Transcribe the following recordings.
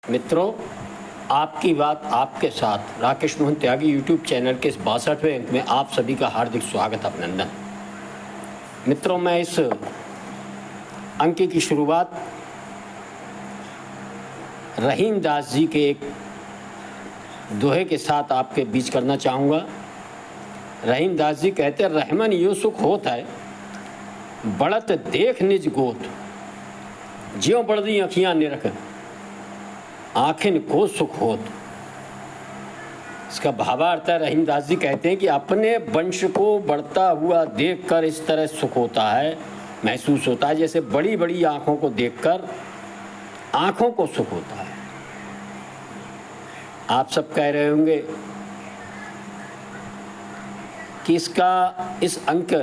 मित्रों, आपकी बात आपके साथ राकेश मोहन त्यागी यूट्यूब चैनल के इस 62वें अंक में आप सभी का हार्दिक स्वागत अभिनंदन। मित्रों, मैं इस अंक की शुरुआत रहीम दास जी के एक दोहे के साथ आपके बीच करना चाहूँगा। रहीम दास जी कहते हैं, रहमन यो सुख होत है बढ़त देख निज गोत, ज्यों बढ़दी अखियाँ निरख आखिन को सुख होत। इसका भावार्थ है, रहीम दास जी कहते हैं कि अपने वंश को बढ़ता हुआ देखकर इस तरह सुख होता है, महसूस होता है जैसे बड़ी बड़ी आंखों को देखकर आंखों को सुख होता है। आप सब कह रहे होंगे कि इसका इस अंक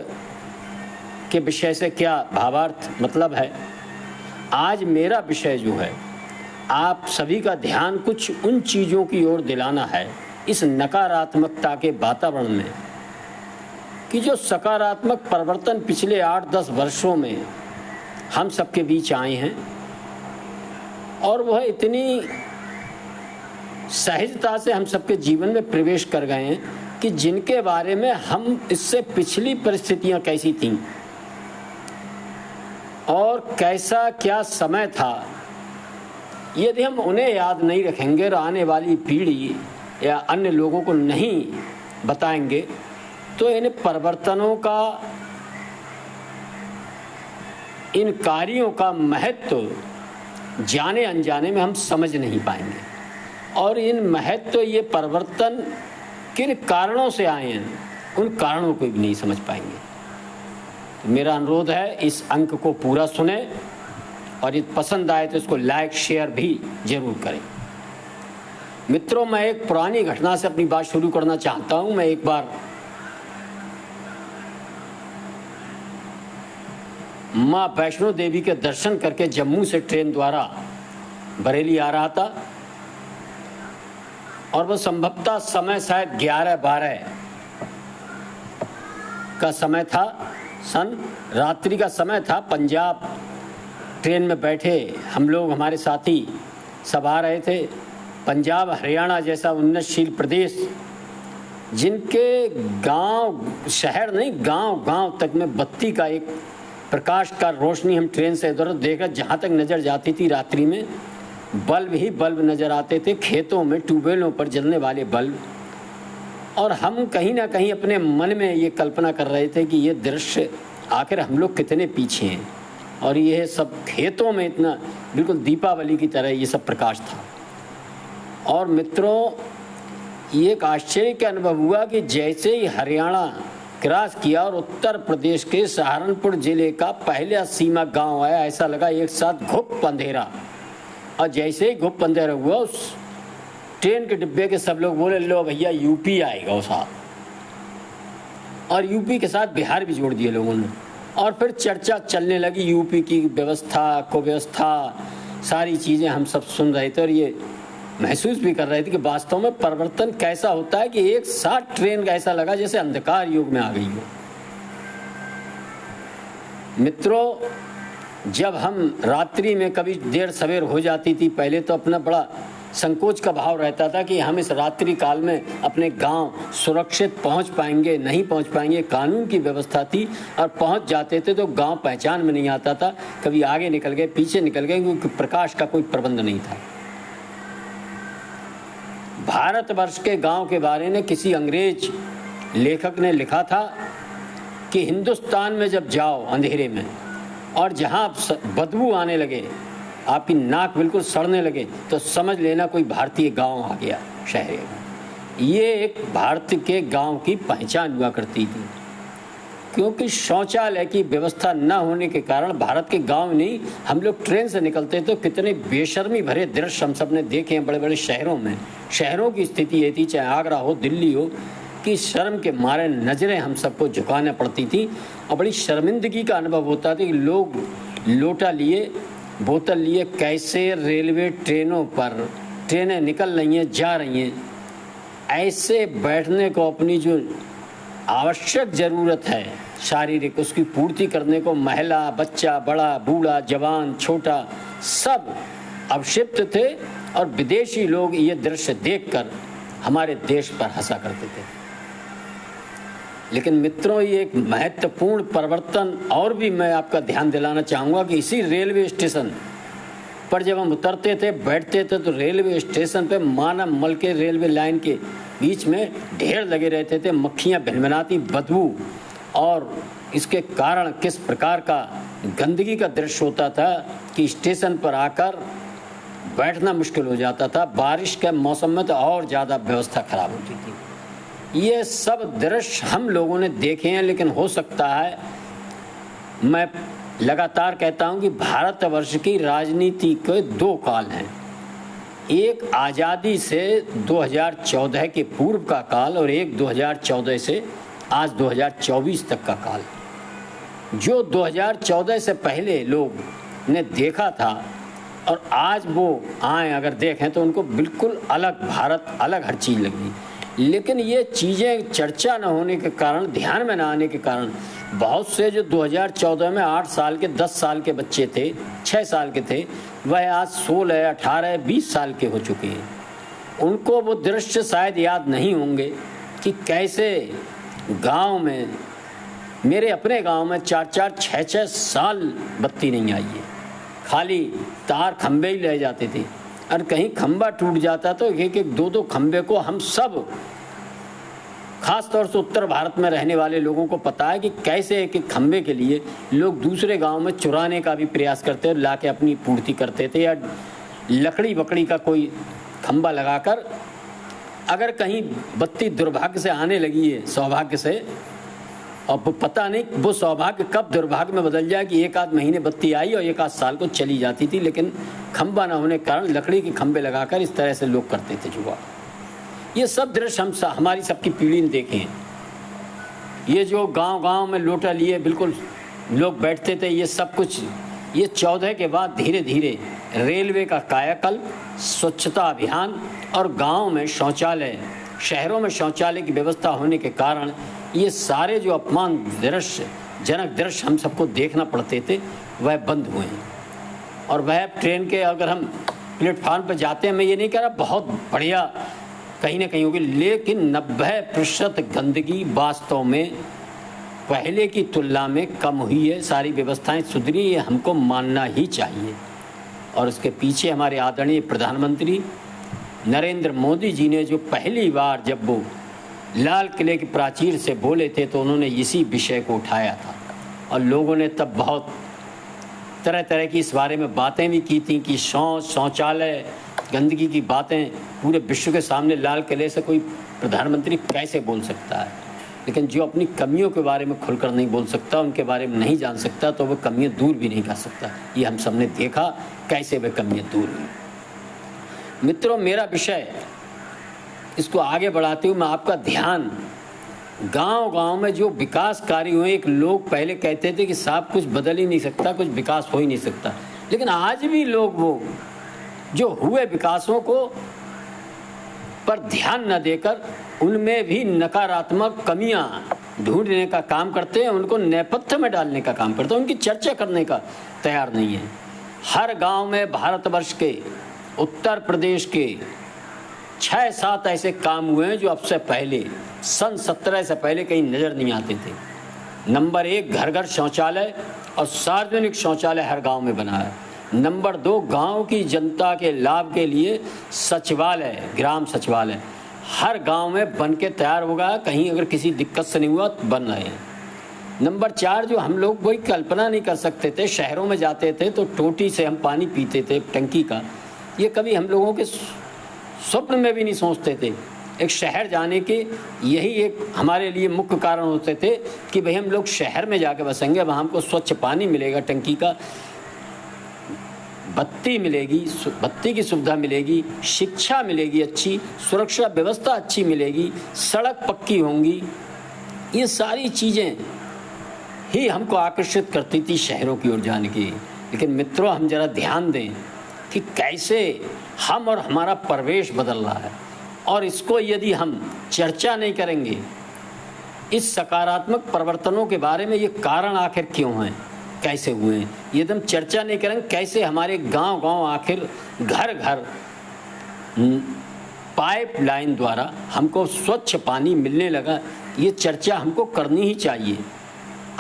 के विषय से क्या भावार्थ मतलब है। आज मेरा विषय जो है, आप सभी का ध्यान कुछ उन चीज़ों की ओर दिलाना है इस नकारात्मकता के वातावरण में कि जो सकारात्मक परिवर्तन पिछले 8-10 वर्षों में हम सबके बीच आए हैं और वह इतनी सहजता से हम सबके जीवन में प्रवेश कर गए हैं कि जिनके बारे में हम इससे पिछली परिस्थितियां कैसी थीं और कैसा क्या समय था, यदि हम उन्हें याद नहीं रखेंगे और आने वाली पीढ़ी या अन्य लोगों को नहीं बताएंगे तो इन परिवर्तनों का, इन कार्यों का महत्व जाने अनजाने में हम समझ नहीं पाएंगे और इन महत्व, ये परिवर्तन किन कारणों से आए हैं उन कारणों को भी नहीं समझ पाएंगे। तो मेरा अनुरोध है, इस अंक को पूरा सुने और ये पसंद आए तो इसको लाइक शेयर भी जरूर करें। मित्रों, मैं एक पुरानी घटना से अपनी बात शुरू करना चाहता हूं। मैं एक बार मां वैष्णो देवी के दर्शन करके जम्मू से ट्रेन द्वारा बरेली आ रहा था और वह संभवतः समय शायद 11-12 का समय था, रात्रि का समय था। पंजाब ट्रेन में बैठे हम लोग, हमारे साथी सब आ रहे थे। पंजाब हरियाणा जैसा उन्नतशील प्रदेश, जिनके गांव, शहर नहीं, गांव तक में बत्ती का एक प्रकाश का रोशनी हम ट्रेन से इधर देख रहे, जहाँ तक नज़र जाती थी रात्रि में बल्ब ही बल्ब नज़र आते थे, खेतों में ट्यूबवेलों पर जलने वाले बल्ब। और हम कहीं ना कहीं अपने मन में ये कल्पना कर रहे थे कि ये दृश्य आखिर हम लोग कितने पीछे हैं और ये सब खेतों में इतना बिल्कुल दीपावली की तरह ये सब प्रकाश था। और मित्रों, ये एक आश्चर्य का अनुभव हुआ कि जैसे ही हरियाणा क्रॉस किया और उत्तर प्रदेश के सहारनपुर जिले का पहला सीमा गांव आया, ऐसा लगा एक साथ घुप अंधेरा। और जैसे ही घुप अंधेरा हुआ, उस ट्रेन के डिब्बे के सब लोग बोले, लो भैया यूपी आएगा वो साथ, और यूपी के साथ बिहार भी जोड़ दिए लोगों ने। और फिर चर्चा चलने लगी यूपी की व्यवस्था, कुव्यवस्था, सारी चीज़ें हम सब सुन रहे थे और ये महसूस भी कर रहे थे कि वास्तव में परिवर्तन कैसा होता है कि एक साथ ट्रेन का ऐसा लगा जैसे अंधकार युग में आ गई हो। मित्रों, जब हम रात्रि में कभी देर सवेर हो जाती थी, पहले तो अपना बड़ा संकोच का भाव रहता था कि हम इस रात्रि काल में अपने गांव सुरक्षित पहुंच पाएंगे, नहीं पहुंच पाएंगे। कानून की व्यवस्था थी और पहुंच जाते थे तो गांव पहचान में नहीं आता था, कभी आगे निकल गए, पीछे निकल गए, क्योंकि प्रकाश का कोई प्रबंध नहीं था। भारतवर्ष के गांव के बारे में किसी अंग्रेज लेखक ने लिखा था कि हिंदुस्तान में जब जाओ अंधेरे में और जहां बदबू आने लगे, आपकी नाक बिल्कुल सड़ने लगे, तो समझ लेना कोई भारतीय गांव आ गया, शहर। ये एक भारत के गांव की पहचान हुआ करती थी, क्योंकि शौचालय की व्यवस्था न होने के कारण भारत के गांव नहीं, हम लोग ट्रेन से निकलते तो कितने बेशर्मी भरे दृश्य हम सब ने देखे हैं बड़े बड़े शहरों में। शहरों की स्थिति ये थी, चाहे आगरा हो, दिल्ली हो, कि शर्म के मारे नज़रें हम सबको झुकाना पड़ती थी और बड़ी शर्मिंदगी का अनुभव होता था कि लोग लोटा लिए, बोतल लिए, कैसे रेलवे ट्रेनों पर ट्रेनें निकल रही हैं, जा रही हैं, ऐसे बैठने को, अपनी जो आवश्यक ज़रूरत है शारीरिक, उसकी पूर्ति करने को महिला, बच्चा, बड़ा, बूढ़ा, जवान, छोटा, सब अवशिप्त थे और विदेशी लोग ये दृश्य देखकर हमारे देश पर हंसा करते थे। लेकिन मित्रों, ये एक महत्वपूर्ण परिवर्तन और भी मैं आपका ध्यान दिलाना चाहूँगा कि इसी रेलवे स्टेशन पर जब हम उतरते थे, बैठते थे, तो रेलवे स्टेशन पे मानव मल के रेलवे लाइन के बीच में ढेर लगे रहते थे, मक्खियाँ भिनभिनाती बदबू, और इसके कारण किस प्रकार का गंदगी का दृश्य होता था कि स्टेशन पर आकर बैठना मुश्किल हो जाता था। बारिश के मौसम में तो और ज़्यादा व्यवस्था खराब होती थी। ये सब दृश्य हम लोगों ने देखे हैं, लेकिन हो सकता है, मैं लगातार कहता हूं कि भारतवर्ष की राजनीति के दो काल हैं। एक आज़ादी से 2014 के पूर्व का काल और एक 2014 से आज 2024 तक का काल। जो 2014 से पहले लोग ने देखा था और आज वो आए अगर देखें तो उनको बिल्कुल अलग भारत, अलग हर चीज़ लगी। लेकिन ये चीज़ें चर्चा न होने के कारण, ध्यान में न आने के कारण, बहुत से जो 2014 में 8 साल के, 10 साल के बच्चे थे, 6 साल के थे, वह आज 16, 18, 20 साल के हो चुके हैं। उनको वो दृश्य शायद याद नहीं होंगे कि कैसे गांव में, मेरे अपने गांव में 4-4, 6-6 साल बत्ती नहीं आई है। खाली तार खंबे ही रह जाते थे, और कहीं खंबा टूट जाता तो एक एक 2-2 खंबे को हम सब, खास तौर से उत्तर भारत में रहने वाले लोगों को पता है कि कैसे एक एक खंबे के लिए लोग दूसरे गांव में चुराने का भी प्रयास करते और लाके अपनी पूर्ति करते थे, या लकड़ी बकड़ी का कोई खंबा लगाकर, अगर कहीं बत्ती दुर्भाग्य से आने लगी है, सौभाग्य से, और वो पता नहीं वो सौभाग्य कब दुर्भाग्य में बदल जाए कि 1-8 महीने बत्ती आई और 1-8 साल को चली जाती थी, लेकिन खंबा ना होने के कारण लकड़ी के खंबे लगाकर इस तरह से लोग करते थे जुगाड़। ये सब दृश्य हम हमारी सबकी पीढ़ी ने देखे हैं। ये जो गांव-गांव में लोटा लिए बिल्कुल लोग बैठते थे, ये सब कुछ, ये 14 के बाद धीरे धीरे रेलवे का कायाकल्प, स्वच्छता अभियान और गाँव में शौचालय, शहरों में शौचालय की व्यवस्था होने के कारण ये सारे जो अपमान जनक दृश्य हम सबको देखना पड़ते थे, वह बंद हुए हैं। और वह ट्रेन के, अगर हम प्लेटफार्म पर जाते हैं, मैं ये नहीं कह रहा बहुत बढ़िया कहीं ना कहीं होगी, लेकिन 90% गंदगी वास्तव में पहले की तुलना में कम हुई है। सारी व्यवस्थाएं सुधरी, ये हमको मानना ही चाहिए। और उसके पीछे हमारे आदरणीय प्रधानमंत्री नरेंद्र मोदी जी ने जो पहली बार जब वो लाल किले की प्राचीर से बोले थे, तो उन्होंने इसी विषय को उठाया था, और लोगों ने तब बहुत तरह तरह की इस बारे में बातें भी की थी कि शौचालय, गंदगी की बातें पूरे विश्व के सामने लाल किले से कोई प्रधानमंत्री कैसे बोल सकता है। लेकिन जो अपनी कमियों के बारे में खुलकर नहीं बोल सकता, उनके बारे में नहीं जान सकता, तो वह कमियां दूर भी नहीं कर सकता। ये हम सबने देखा कैसे वे कमियां दूर हुई। मित्रों, मेरा विषय, इसको आगे बढ़ाते हुए मैं आपका ध्यान गांव-गांव में जो विकास कार्य हुए, एक लोग पहले कहते थे कि साहब कुछ बदल ही नहीं सकता, कुछ विकास हो ही नहीं सकता, लेकिन आज भी लोग वो जो हुए विकासों को पर ध्यान न देकर उनमें भी नकारात्मक कमियां ढूंढने का काम करते हैं, उनको नेपथ्य में डालने का काम करते हैं, उनकी चर्चा करने का तैयार नहीं है। हर गांव में भारतवर्ष के, उत्तर प्रदेश के 6-7 ऐसे काम हुए हैं जो अब से पहले, सन 17 से पहले कहीं नज़र नहीं आते थे। नंबर 1, घर घर शौचालय और सार्वजनिक शौचालय हर गांव में बना है। नंबर 2, गांव की जनता के लाभ के लिए सचिवालय, ग्राम सचिवालय हर गांव में बन के तैयार होगा, कहीं अगर किसी दिक्कत से नहीं हुआ तो बन रहे हैं। नंबर 4, जो हम लोग कोई कल्पना नहीं कर सकते थे, शहरों में जाते थे तो टोटी से हम पानी पीते थे, टंकी का, ये कभी हम लोगों के स्वप्न में भी नहीं सोचते थे। एक शहर जाने के यही एक हमारे लिए मुख्य कारण होते थे कि भाई हम लोग शहर में जाके बसेंगे, वहाँ हमको स्वच्छ पानी मिलेगा, टंकी का, बत्ती मिलेगी, बत्ती की सुविधा मिलेगी, शिक्षा मिलेगी अच्छी, सुरक्षा व्यवस्था अच्छी मिलेगी, सड़क पक्की होंगी। ये सारी चीज़ें ही हमको आकर्षित करती थी शहरों की ओर जाने की। लेकिन मित्रों, हम जरा ध्यान दें कि कैसे हम और हमारा परिवेश बदल रहा है, और इसको यदि हम चर्चा नहीं करेंगे, इस सकारात्मक परिवर्तनों के बारे में, ये कारण आखिर क्यों हैं, कैसे हुए हैं, यदि हम चर्चा नहीं करेंगे, कैसे हमारे गांव-गांव आखिर घर घर पाइपलाइन द्वारा हमको स्वच्छ पानी मिलने लगा, ये चर्चा हमको करनी ही चाहिए।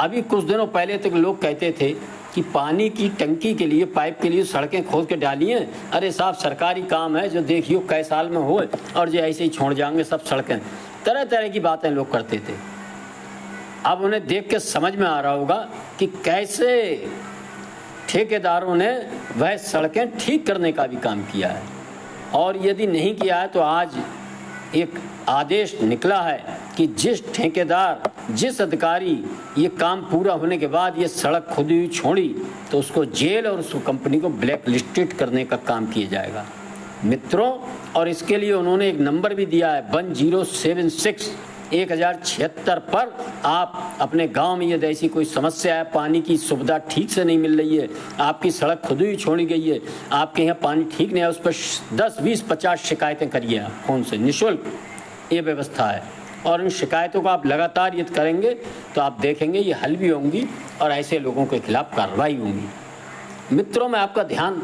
अभी कुछ दिनों पहले तक लोग कहते थे कि पानी की टंकी के लिए, पाइप के लिए सड़कें खोद के डाली हैं। अरे साहब, सरकारी काम है, जो देखियो कै साल में हो और जो ऐसे ही छोड़ जाएंगे सब सड़कें। तरह तरह की बातें लोग करते थे। अब उन्हें देख के समझ में आ रहा होगा कि कैसे ठेकेदारों ने वह सड़कें ठीक करने का भी काम किया है, और यदि नहीं किया है तो आज एक आदेश निकला है कि जिस ठेकेदार, जिस अधिकारी ये काम पूरा होने के बाद ये सड़क खुदी हुई छोड़ी तो उसको जेल और उस कंपनी को ब्लैक लिस्टेड करने का काम किया जाएगा मित्रों। और इसके लिए उन्होंने एक नंबर भी दिया है 1076 1076 पर आप अपने गांव में यदि ऐसी कोई समस्या है, पानी की सुविधा ठीक से नहीं मिल रही है, आपकी सड़क खुद ही छोड़ी गई है, आपके यहाँ पानी ठीक नहीं है, उस पर 10, 20, 50 शिकायतें करिए आप फ़ोन से, निःशुल्क ये व्यवस्था है। और उन शिकायतों को आप लगातार यदि करेंगे तो आप देखेंगे ये हल भी होंगी और ऐसे लोगों के खिलाफ कार्रवाई होंगी। मित्रों, मैं आपका ध्यान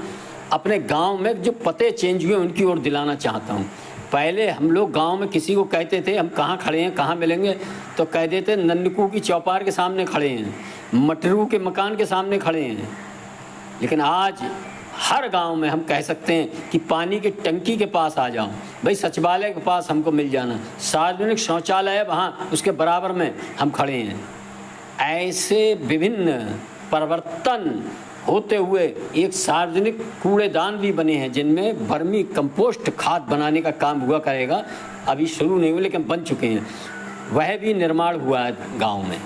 अपने गांव में जो पते चेंज हुए उनकी ओर दिलाना चाहता हूं। पहले हम लोग गांव में किसी को कहते थे हम कहाँ खड़े हैं, कहाँ मिलेंगे, तो कह देते नन्नकू की चौपार के सामने खड़े हैं, मटरू के मकान के सामने खड़े हैं। लेकिन आज हर गांव में हम कह सकते हैं कि पानी की टंकी के पास आ जाओ, भाई सचिवालय के पास हमको मिल जाना, सार्वजनिक शौचालय है वहाँ उसके बराबर में हम खड़े हैं। ऐसे विभिन्न परिवर्तन होते हुए एक सार्वजनिक कूड़ेदान भी बने हैं जिनमें वर्मी कंपोस्ट खाद बनाने का काम हुआ करेगा। अभी शुरू नहीं हुए लेकिन बन चुके हैं, वह भी निर्माण हुआ है गांव में।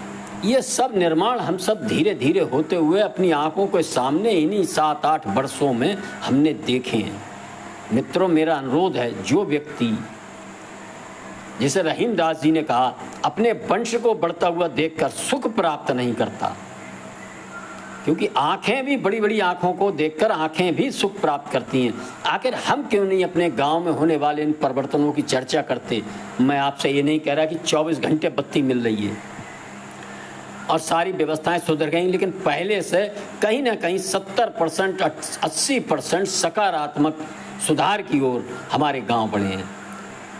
ये सब निर्माण हम सब धीरे धीरे होते हुए अपनी आंखों के सामने इन्हीं 7-8 वर्षों में हमने देखे हैं। मित्रों, मेरा अनुरोध है, जो व्यक्ति, जैसे रहीम दास जी ने कहा, अपने वंश को बढ़ता हुआ देखकर सुख प्राप्त नहीं करता, क्योंकि आंखें भी, बड़ी बड़ी आंखों को देखकर आंखें भी सुख प्राप्त करती हैं। आखिर हम क्यों नहीं अपने गांव में होने वाले इन परिवर्तनों की चर्चा करते। मैं आपसे ये नहीं कह रहा कि 24 घंटे बत्ती मिल रही है और सारी व्यवस्थाएं सुधर गई, लेकिन पहले से कहीं ना कहीं 70%, 80% सकारात्मक सुधार की ओर हमारे गांव बढ़े हैं।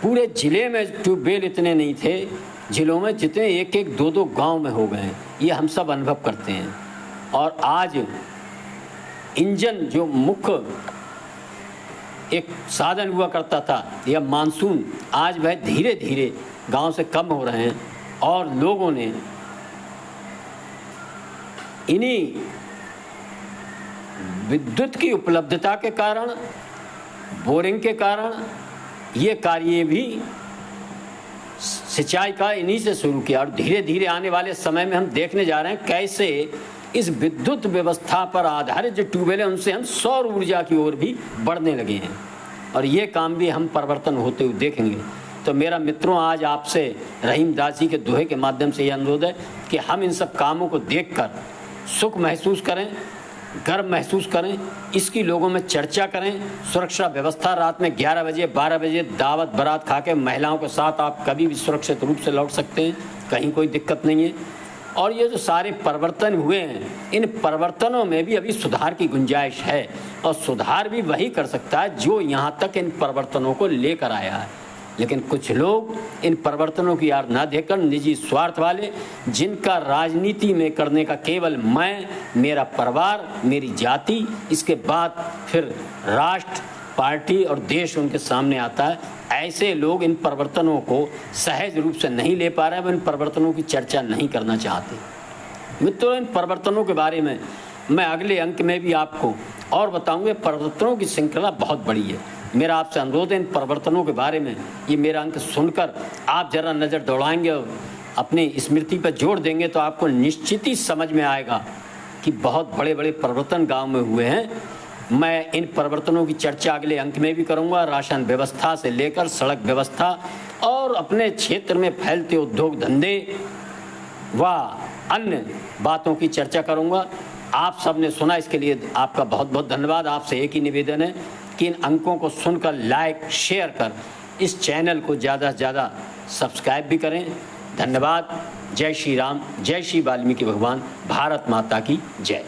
पूरे जिले में ट्यूबवेल इतने नहीं थे, जिलों में जितने 1-1, 2-2 गांव में हो गए हैं, ये हम सब अनुभव करते हैं। और आज इंजन जो मुख्य एक साधन हुआ करता था, यह मानसून, आज वह धीरे धीरे गांव से कम हो रहे हैं और लोगों ने इन्हीं विद्युत की उपलब्धता के कारण, बोरिंग के कारण ये कार्य भी सिंचाई का इन्हीं से शुरू किया। और धीरे धीरे आने वाले समय में हम देखने जा रहे हैं कैसे इस विद्युत व्यवस्था पर आधारित जो ट्यूबवेल है उनसे हम सौर ऊर्जा की ओर भी बढ़ने लगे हैं, और ये काम भी हम परिवर्तन होते हुए देखेंगे। तो मेरा मित्रों, आज आपसे रहीम दास जी के दोहे के माध्यम से यह अनुरोध है कि हम इन सब कामों को देखकर सुख महसूस करें, गर्व महसूस करें, इसकी लोगों में चर्चा करें। सुरक्षा व्यवस्था, रात में 11 बजे 12 बजे दावत बारात खा के महिलाओं के साथ आप कभी भी सुरक्षित रूप से लौट सकते हैं, कहीं कोई दिक्कत नहीं है। और ये जो सारे परिवर्तन हुए हैं, इन परिवर्तनों में भी अभी सुधार की गुंजाइश है, और सुधार भी वही कर सकता है जो यहाँ तक इन परिवर्तनों को लेकर आया है। लेकिन कुछ लोग इन परिवर्तनों की याद ना देकर निजी स्वार्थ वाले, जिनका राजनीति में करने का केवल मैं, मेरा परिवार, मेरी जाति, इसके बाद फिर राष्ट्र, पार्टी और देश उनके सामने आता है, ऐसे लोग इन परिवर्तनों को सहज रूप से नहीं ले पा रहे हैं, इन परिवर्तनों की चर्चा नहीं करना चाहते। मित्रों, इन परिवर्तनों के बारे में मैं अगले अंक में भी आपको और बताऊंगा। परिवर्तनों की श्रृंखला बहुत बड़ी है। मेरा आपसे अनुरोध है, इन परिवर्तनों के बारे में ये मेरा अंक सुनकर आप जरा नज़र दौड़ाएंगे और अपनी स्मृति पर जोड़ देंगे तो आपको निश्चित ही समझ में आएगा कि बहुत बड़े बड़े परिवर्तन गांव में हुए हैं। मैं इन परिवर्तनों की चर्चा अगले अंक में भी करूंगा, राशन व्यवस्था से लेकर सड़क व्यवस्था और अपने क्षेत्र में फैलते उद्योग धंधे व अन्य बातों की चर्चा करूंगा। आप सबने सुना, इसके लिए आपका बहुत बहुत धन्यवाद। आपसे एक ही निवेदन है कि इन अंकों को सुनकर लाइक, शेयर कर इस चैनल को ज़्यादा से ज़्यादा सब्सक्राइब भी करें। धन्यवाद। जय श्री राम, जय श्री वाल्मीकि भगवान, भारत माता की जय।